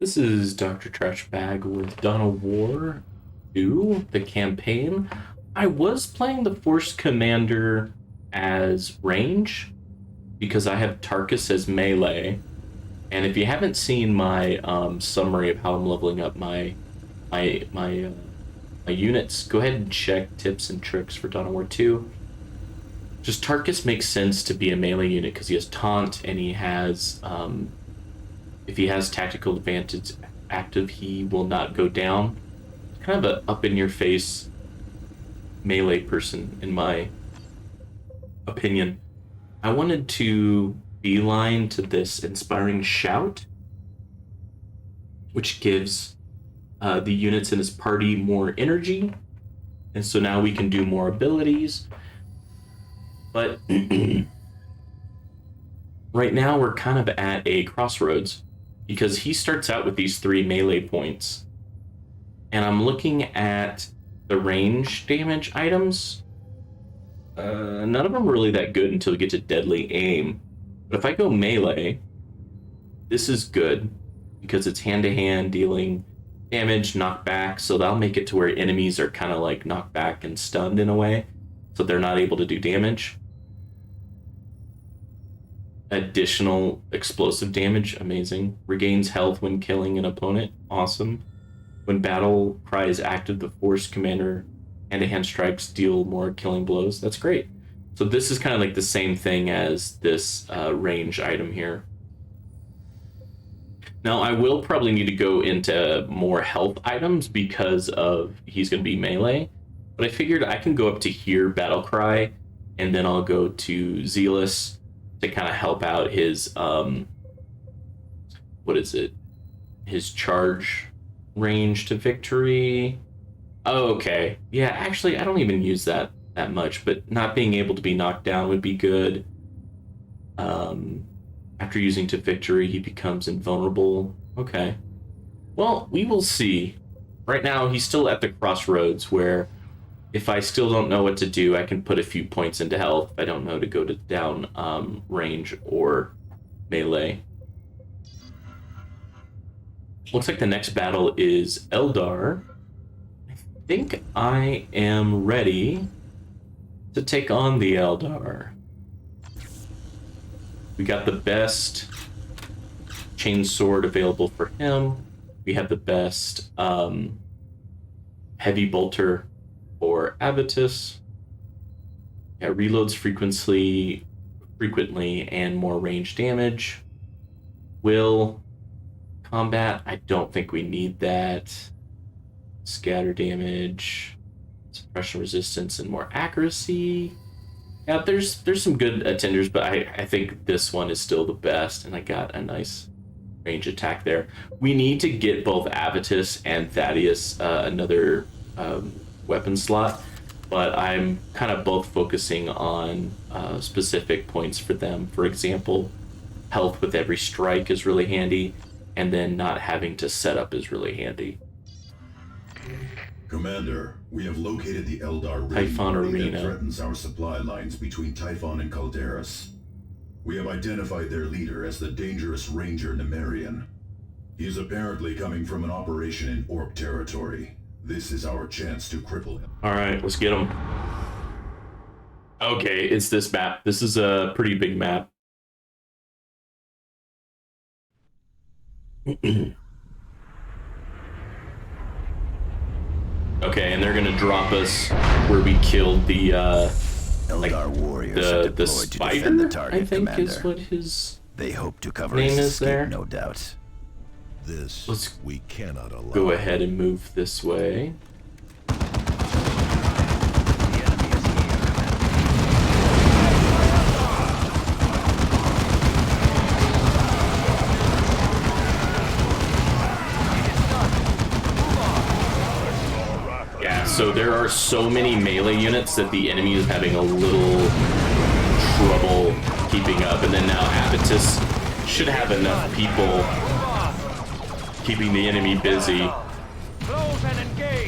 This is Dr. Trashbag with Dawn of War 2, the campaign. I was playing the Force Commander as range because I have Tarkus as melee. And if you haven't seen my summary of how I'm leveling up my units, go ahead and check tips and tricks for Dawn of War 2. Just Tarkus makes sense to be a melee unit because he has taunt and he has if he has tactical advantage active, he will not go down. Kind of a up in your face melee person, in my opinion. I wanted to beeline to this inspiring shout, which gives the units in his party more energy, and so now we can do more abilities. But right now we're kind of at a crossroads because he starts out with these 3 melee points. And I'm looking at the range damage items. None of them are really that good until we get to deadly aim. But if I go melee, this is good because it's hand-to-hand dealing damage, knockback, so that'll make it to where enemies are kind of like knocked back and stunned in a way, so they're not able to do damage. Additional explosive damage, amazing. Regains health when killing an opponent, awesome. When battle cry is active, the Force Commander hand-to-hand strikes deal more killing blows. That's great. So this is kind of like the same thing as this range item here. Now I will probably need to go into more health items because of he's going to be melee, but I figured I can go up to here, battle cry, and then I'll go to Zealous to kind of help out his what is it? His charge range to victory. Oh, okay. Yeah, actually I don't even use that much, but not being able to be knocked down would be good. After using to victory, he becomes invulnerable. Okay. Well, we will see. Right now he's still at the crossroads where if I still don't know what to do, I can put a few points into health. I don't know to go to down range or melee. Looks like the next battle is Eldar. I think I am ready to take on the Eldar. We got the best chainsword available for him. We have the best heavy bolter for Avitus. Yeah, reloads frequently and more range damage. Will combat, I don't think we need that. Scatter damage, suppression resistance, and more accuracy. Yeah, there's some good attenders, but I think this one is still the best, and I got a nice range attack there. We need to get both Avitus and Thaddeus another weapon slot, but I'm kind of both focusing on specific points for them. For example, health with every strike is really handy, and then not having to set up is really handy. Commander, we have located the Eldar Typhon Arena that threatens our supply lines between Typhon and Calderas. We have identified their leader as the dangerous Ranger Nemerian. He is apparently coming from an operation in Ork territory. This is our chance to cripple him. All right, let's get him. Okay, it's this map. This is a pretty big map. Okay, and they're gonna drop us where we killed the Eldar warriors the spider, the target, I think, Commander. is what his They hope to cover name his is escape, there. no doubt. This Let's we cannot allow. go ahead and move this way. So there are so many melee units that the enemy is having a little trouble keeping up, and then now Avitus should have enough people keeping the enemy busy.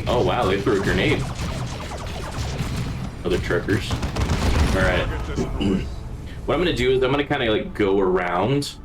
Oh wow, they threw a grenade. Other truckers. Alright. What I'm gonna do is I'm gonna kind of like go around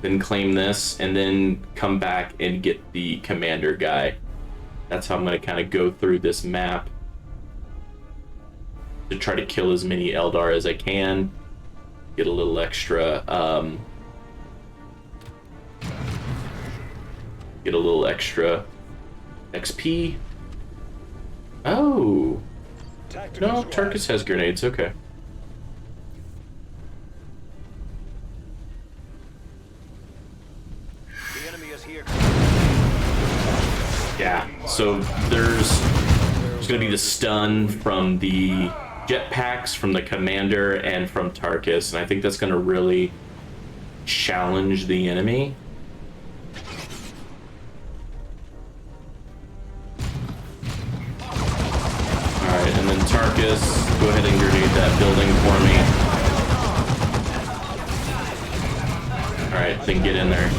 then claim this, and then come back and get the commander guy. That's how I'm going to kind of go through this map to try to kill as many Eldar as I can. Get a little extra, XP. Oh. No, Tarkus has grenades, okay. The enemy is here. Yeah, so there's going to be the stun from the jetpacks, from the commander, and from Tarkus, and I think that's going to really challenge the enemy. Alright, and then Tarkus, go ahead and grenade that building for me. Alright, then get in there.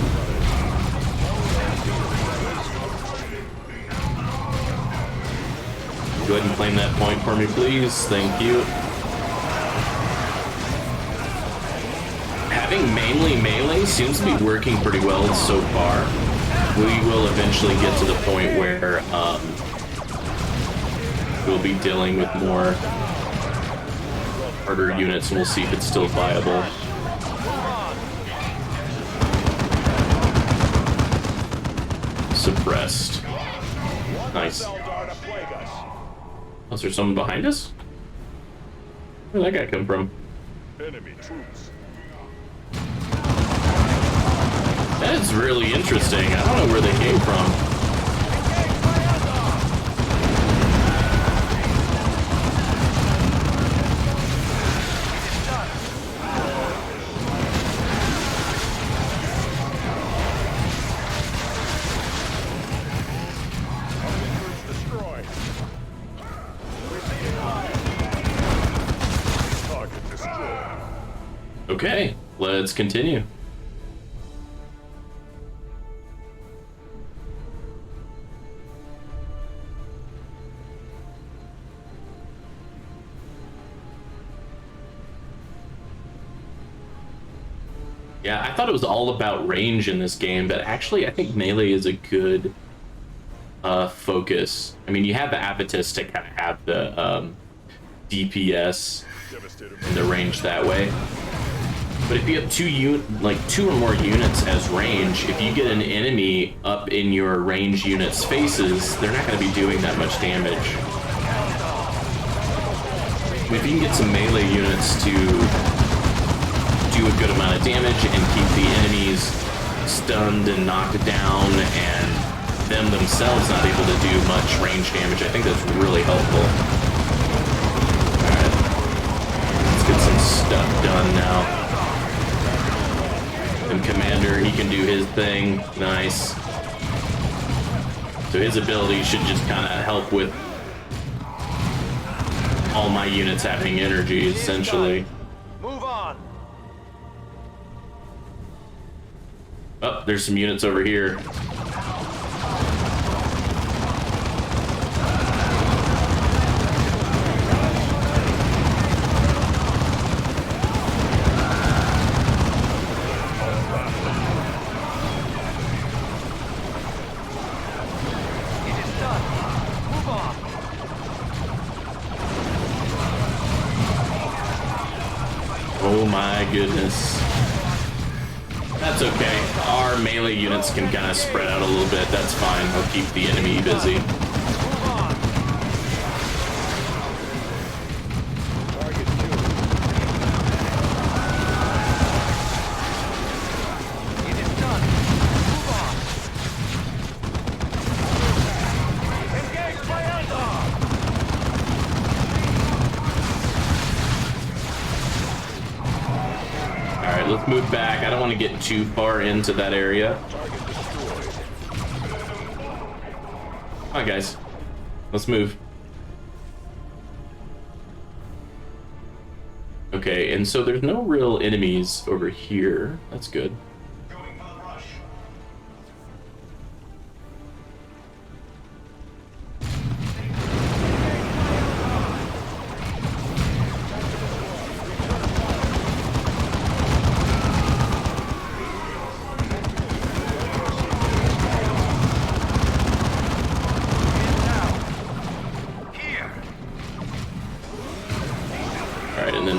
Go ahead and claim that point for me, please. Thank you. Having mainly melee seems to be working pretty well so far. We will eventually get to the point where we'll be dealing with more harder units, and we'll see if it's still viable. Suppressed. Nice. Oh, is there someone behind us? Where'd that guy come from? Enemy troops. That is really interesting. I don't know where they came from. Okay, let's continue. Yeah, I thought it was all about range in this game, but actually I think melee is a good focus. I mean, you have the Astartes to kind of have the DPS and the range that way. But if you have two or more units as range, if you get an enemy up in your range unit's faces, they're not going to be doing that much damage. If you can get some melee units to do a good amount of damage and keep the enemies stunned and knocked down, and them themselves not able to do much range damage, I think that's really helpful. Alright, let's get some stuff done now. And Commander, he can do his thing. Nice. So his ability should just kind of help with all my units having energy, essentially. Move on. Oh, there's some units over here. Oh my goodness. That's okay. Our melee units can kind of spread out a little bit. That's fine. I'll keep the enemy busy. Let's move back. I don't want to get too far into that area. Come on, guys. Let's move. Okay, and so there's no real enemies over here. That's good.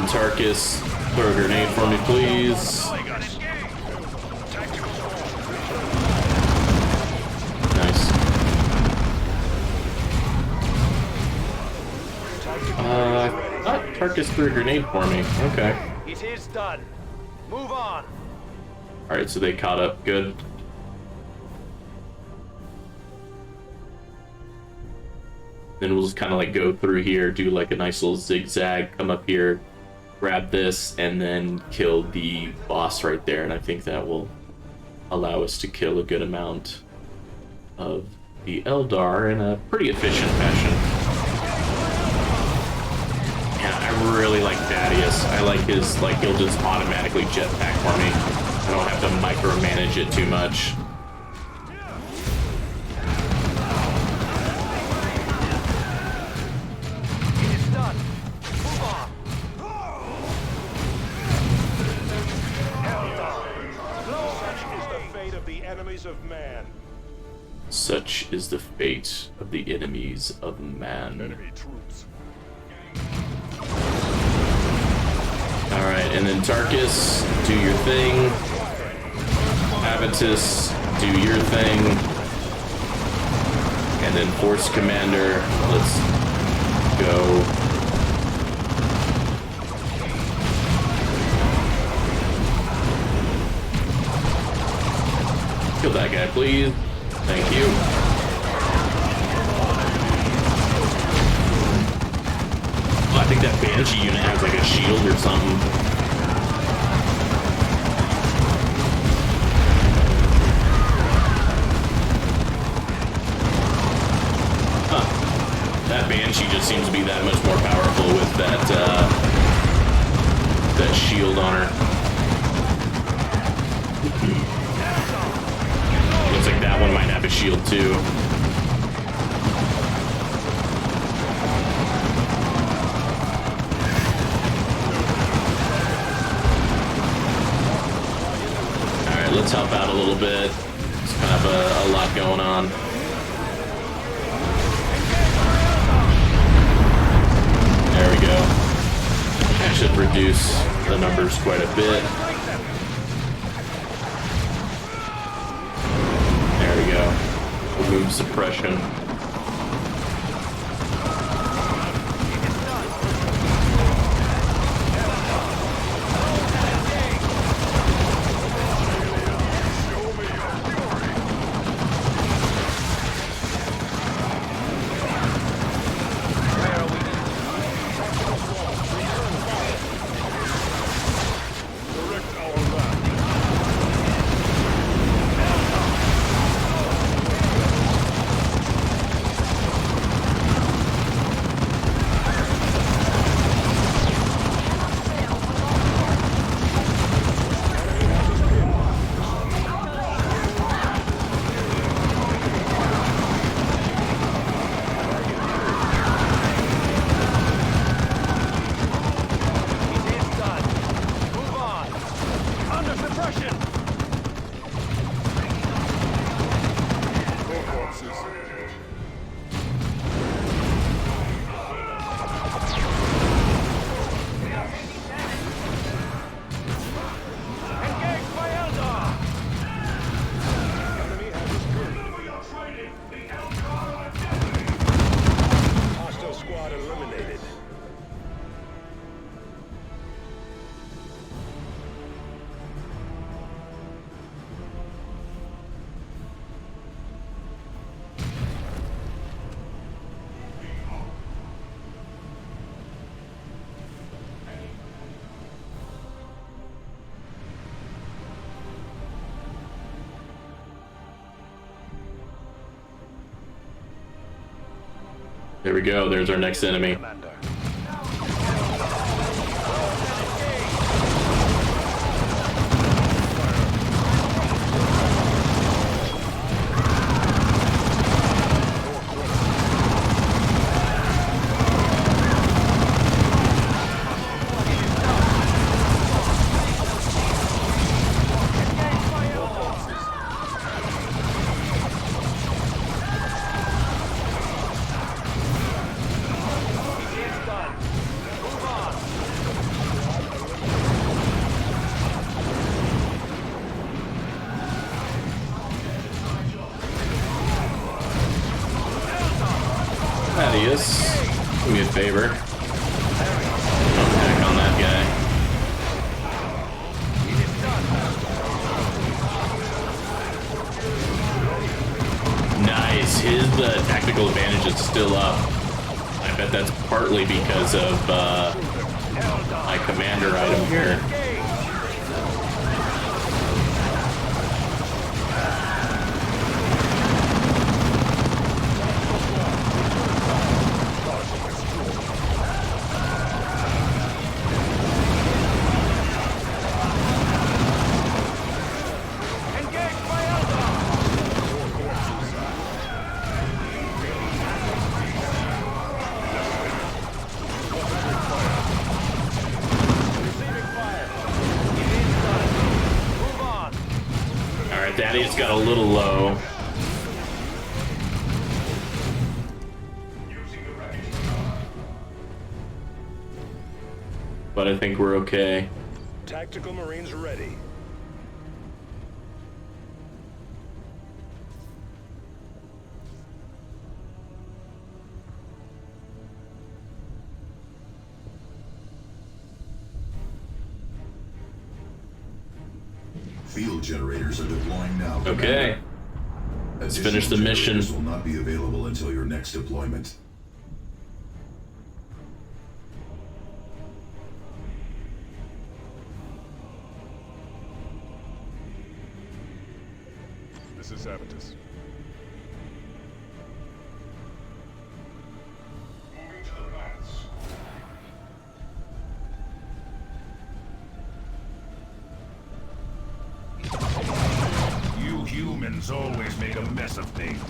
Tarkus, throw a grenade for me, please. Nice. I thought Tarkus threw a grenade for me. Okay. It is done. Move on. Alright, so they caught up. Good. Then we'll just kind of like go through here, do like a nice little zigzag, come up here, grab this, and then kill the boss right there. And I think that will allow us to kill a good amount of the Eldar in a pretty efficient fashion. Yeah, I really like Thaddeus. I like his, like, he'll just automatically jetpack for me. I don't have to micromanage it too much. Of man. Such is the fate of the enemies of man. Enemy troops. Alright, and then Tarkus, do your thing. Avitus, do your thing. And then Force Commander, let's go. Kill that guy, please. Thank you. Oh, I think that Banshee unit has like a shield or something. Huh. That Banshee just seems to be that much more powerful with that, that shield on her. Looks like that one might have a shield too. Alright, let's help out a little bit. It's kind of a lot going on. There we go. That should reduce the numbers quite a bit. Remove suppression. There we go. There's our next enemy. Commander. Thaddeus, do me a favor. Don't attack on that guy. Nice. His tactical advantage is still up. I bet that's partly because of my commander item here. Thaddeus got a little low. But I think we're okay. Tactical Marines ready. Field generators are deploying now. Okay. Let's finish the mission. Generators will not be available until your next deployment. This is Astartes. Moving to the mats. You humans always make a mess of things.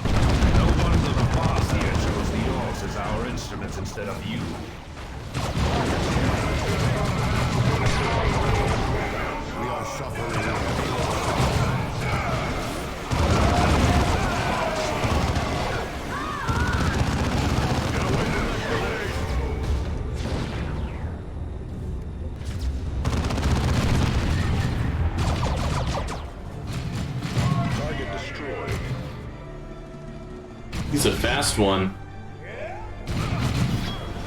No wonder the boss here chose the Orks as our instruments instead of you. We are suffering heavy loss. Target destroyed. He's a fast one.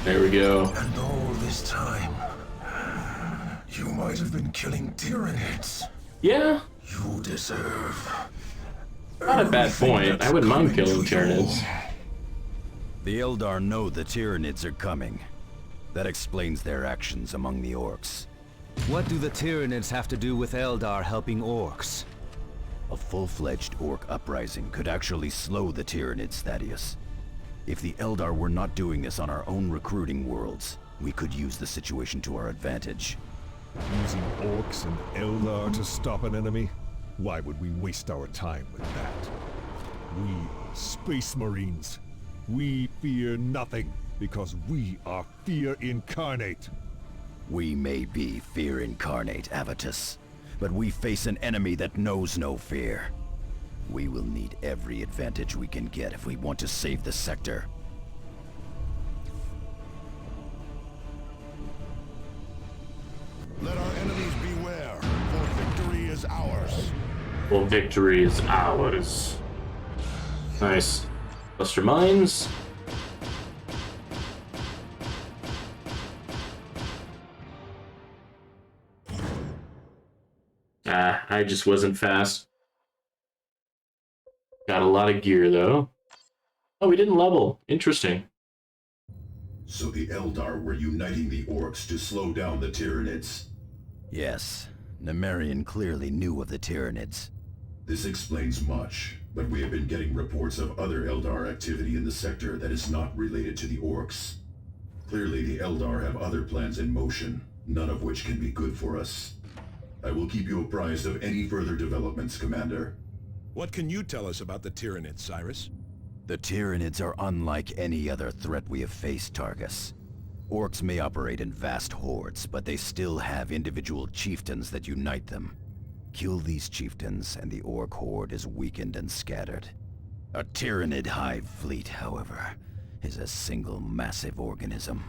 There we go. And all this time, you might have been killing Tyranids. Yeah, You deserve. not a bad point. I wouldn't mind killing Tyranids. The Eldar know the Tyranids are coming. That explains their actions among the Orks. What do the Tyranids have to do with Eldar helping Orks? A full-fledged Ork uprising could actually slow the Tyranids, Thaddeus. If the Eldar were not doing this on our own recruiting worlds, we could use the situation to our advantage. Using Orks and Eldar to stop an enemy? Why would we waste our time with that? We, Space Marines, we fear nothing because we are fear incarnate. We may be fear incarnate, Astartes, but we face an enemy that knows no fear. We will need every advantage we can get if we want to save the sector. Let our enemies beware, for victory is ours. Well, victory is ours. Nice. Cluster mines. I just wasn't fast. Got a lot of gear, though. Oh, we didn't level. Interesting. So the Eldar were uniting the Orks to slow down the Tyranids. Yes, Nemerian clearly knew of the Tyranids. This explains much, but we have been getting reports of other Eldar activity in the sector that is not related to the Orks. Clearly the Eldar have other plans in motion, none of which can be good for us. I will keep you apprised of any further developments, Commander. What can you tell us about the Tyranids, Cyrus? The Tyranids are unlike any other threat we have faced, Targus. Orks may operate in vast hordes, but they still have individual chieftains that unite them. Kill these chieftains, and the Ork horde is weakened and scattered. A Tyranid hive fleet, however, is a single massive organism.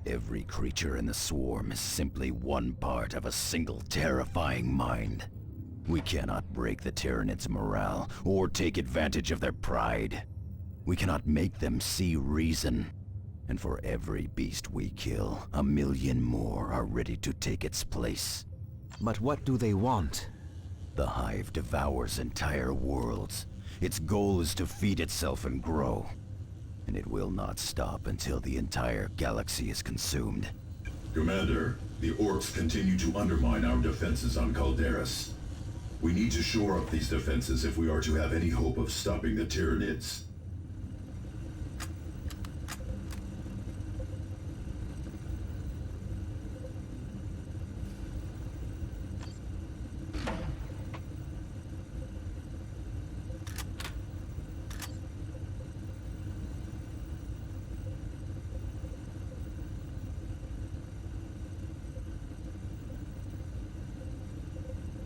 Every creature in the swarm is simply one part of a single terrifying mind. We cannot break the Tyranids' morale, or take advantage of their pride. We cannot make them see reason. And for every beast we kill, 1 million more are ready to take its place. But what do they want? The Hive devours entire worlds. Its goal is to feed itself and grow. And it will not stop until the entire galaxy is consumed. Commander, the Orks continue to undermine our defenses on Calderas. We need to shore up these defenses if we are to have any hope of stopping the Tyranids.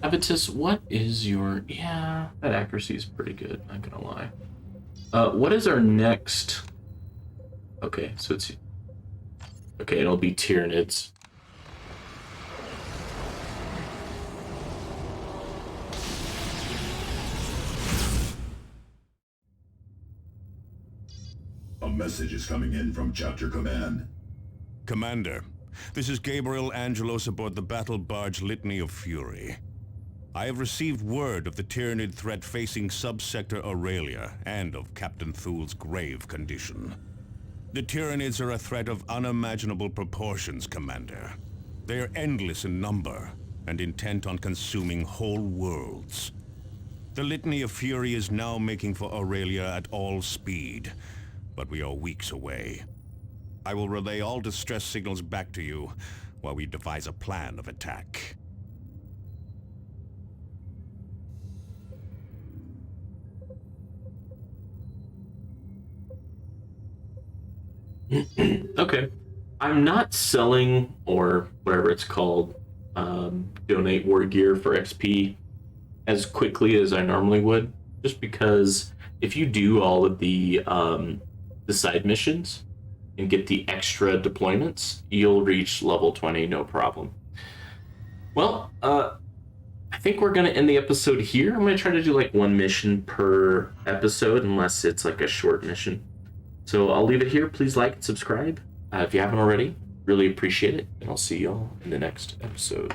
Avitus, what is your... Yeah, that accuracy is pretty good, not gonna lie. What is our next... Okay, so it's... Okay, it'll be Tyranids. A message is coming in from Chapter Command. Commander, this is Gabriel Angelos aboard the battle barge Litany of Fury. I have received word of the Tyranid threat facing subsector Aurelia and of Captain Thul's grave condition. The Tyranids are a threat of unimaginable proportions, Commander. They are endless in number and intent on consuming whole worlds. The Litany of Fury is now making for Aurelia at all speed, but we are weeks away. I will relay all distress signals back to you while we devise a plan of attack. Okay. I'm not selling, or whatever it's called, donate war gear for XP as quickly as I normally would, just because if you do all of the side missions and get the extra deployments, you'll reach level 20 no problem. Well, I think we're going to end the episode here. I'm going to try to do like one mission per episode, unless it's like a short mission. So I'll leave it here. Please like and subscribe if you haven't already. Really appreciate it. And I'll see y'all in the next episode.